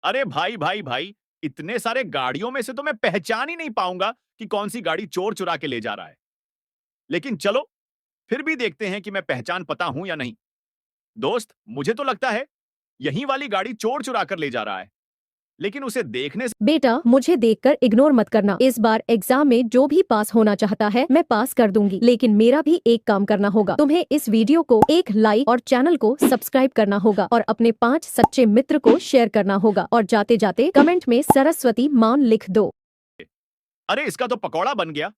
अरे भाई भाई भाई, इतने सारे गाड़ियों में से तो मैं पहचान ही नहीं पाऊंगा कि कौन सी गाड़ी चोर चुरा के ले जा रहा है। लेकिन चलो, फिर भी देखते हैं कि मैं पहचान पता हूं या नहीं। दोस्त, मुझे तो लगता है यही वाली गाड़ी चोर चुरा कर ले जा रहा है, लेकिन उसे देखने से। बेटा, मुझे देखकर इग्नोर मत करना। इस बार एग्जाम में जो भी पास होना चाहता है मैं पास कर दूंगी, लेकिन मेरा भी एक काम करना होगा। तुम्हें इस वीडियो को एक लाइक और चैनल को सब्सक्राइब करना होगा और अपने 5 सच्चे मित्र को शेयर करना होगा और जाते जाते कमेंट में सरस्वती मान लिख दो। अरे, इसका तो पकौड़ा बन गया।